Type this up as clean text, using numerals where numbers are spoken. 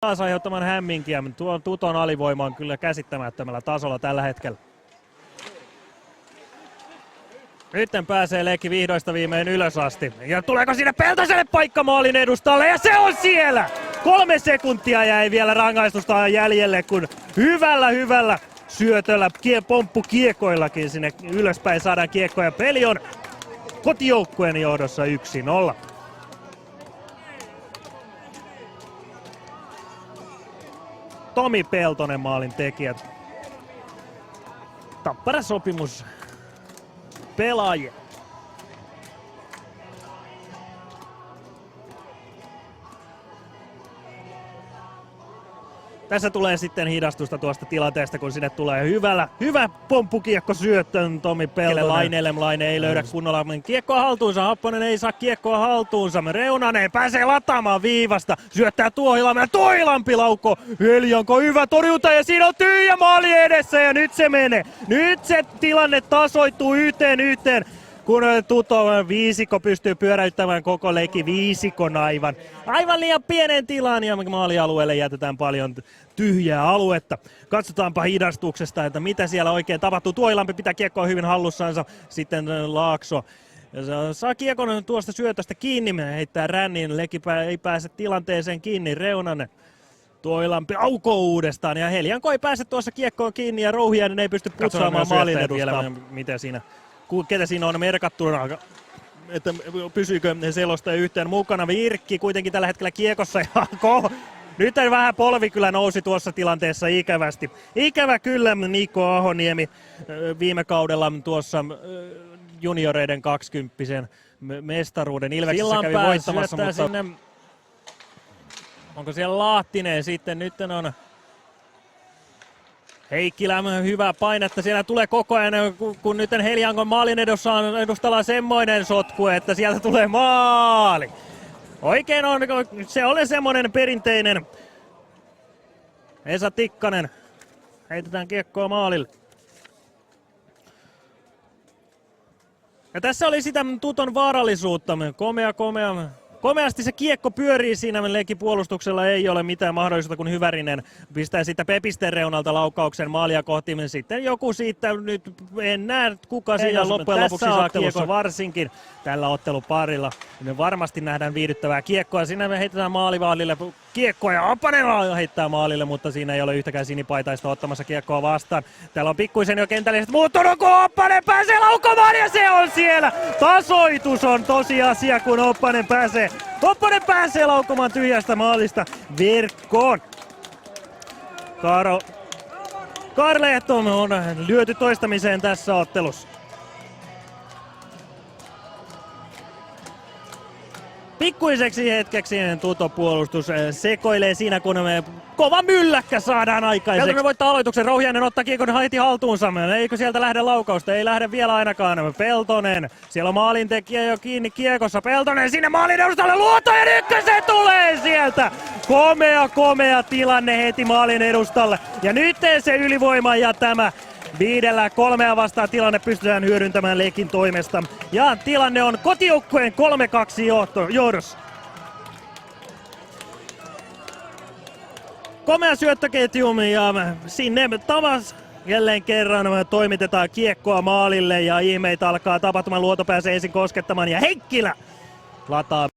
taas aiheuttamaan hämminkiä. Tuon Tuton alivoima on kyllä käsittämättömällä tasolla tällä hetkellä. Nyt pääsee Leki vihdoista viimein ylös asti. Ja tuleeko siinä Peltoselle paikka maalin edustalle? Ja se on siellä! 3 sekuntia jäi vielä rangaistusta jäljelle, kun hyvällä syötöllä, pomppukiekoillakin sinne ylöspäin saadaan kiekkoja. Peli on kotijoukkueen johdossa 1-0. Tomi Peltonen maalin tekijät. Tappara sopimus pelaajia. Tässä tulee sitten hidastusta tuosta tilanteesta, kun sinne tulee hyvä pomppukiekko syöttön Tomi Peltonen. Laine ei löydä kunnolla kiekkoa haltuunsa. Happonen ei saa kiekkoa haltuunsa. Reunanen pääsee lataamaan viivasta. Syöttää Tuohilammelle. Tuohilampi laukoo. Helianko hyvä torjunta ja siinä on tyhjä maali edessä ja nyt se menee. Nyt se tilanne tasoittuu yhteen. Kun Tuto viisikko pystyy pyöräyttämään koko Leki viisikon aivan liian pienen tilaan ja maalialueelle jätetään paljon tyhjää aluetta. Katsotaanpa hidastuksesta, että mitä siellä oikein tapahtuu. Tuohilampi pitää kiekkoa hyvin hallussansa, sitten Laakso saa kiekon tuosta syötöstä kiinni, heittää rännin, Leki ei pääse tilanteeseen kiinni, Reunanen. Tuohilampi aukoo uudestaan ja Helianko ei pääse tuossa kiekkoon kiinni ja Rouhiainen ei pysty putsaamaan maalin edustaa. Miten siinä? Ketä siinä on merkattuna, että pysyykö selostaja yhteen mukana. Virkki kuitenkin tällä hetkellä kiekossa. Nyt vähän polvi kyllä nousi tuossa tilanteessa ikävästi. Ikävä kyllä Niko Ahoniemi viime kaudella tuossa junioreiden 20 mestaruuden Ilveksessä kävi voittamassa. Mutta sinne. Onko siellä Lahtinen sitten? Nyt on Heikkilä hyvää painetta, siellä tulee koko ajan, kun nyt Heliankon maalin edustalla semmoinen sotku, että sieltä tulee maali. Oikein on, se oli semmoinen perinteinen. Esa Tikkanen, heitetään kiekkoa maalille. Ja tässä oli sitä Tuton vaarallisuutta, komeasti se kiekko pyörii siinä, Leki puolustuksella ei ole mitään mahdollisuutta, kun Hyvärinen pistää sitä Pepisten reunalta laukauksen maalia kohti. Sitten joku siitä, nyt en näe kuka siinä loppujen lopuksi saa kiekko varsinkin tällä otteluparilla. Me varmasti nähdään viihdyttävää kiekkoa. Siinä me heitetään maalivahdille kiekkoa ja Oppanen heittää maalille, mutta siinä ei ole yhtäkään sinipaitaista ottamassa kiekkoa vastaan. Täällä on pikkuisen jo kentälliset muuttunut, kun Oppanen pääsee laukomaan ja se on siellä. Tasoitus on tosiasia, kun Oppanen pääsee laukomaan tyhjästä maalista verkkoon. Karlehto on lyöty toistamiseen tässä ottelussa. Pikkuiseksi hetkeksi Tuto-puolustus sekoilee siinä, kun me kova mylläkkä saadaan aikaiseksi. Peltonen voittaa aloituksen, Rouhiainen ottaa kiekon heti haltuunsa. Eikö sieltä lähde laukausta? Ei lähde vielä ainakaan. Peltonen, siellä on maalintekijä jo kiinni kiekossa. Peltonen sinne maalin edustalle luoto ja nyt se tulee sieltä! Komea tilanne heti maalin edustalle. Ja nyt se ylivoima ja tämä 5-3 vastaan tilanne pystytään hyödyntämään Lekin toimesta. Ja tilanne on kotijoukkueen 3-2 johdossa. Komea syöttöketju ja sinne taas jälleen kerran toimitetaan kiekkoa maalille ja ihmeitä alkaa tapahtumaan. Luoto pääsee ensin koskettamaan ja Heikkilä lataa.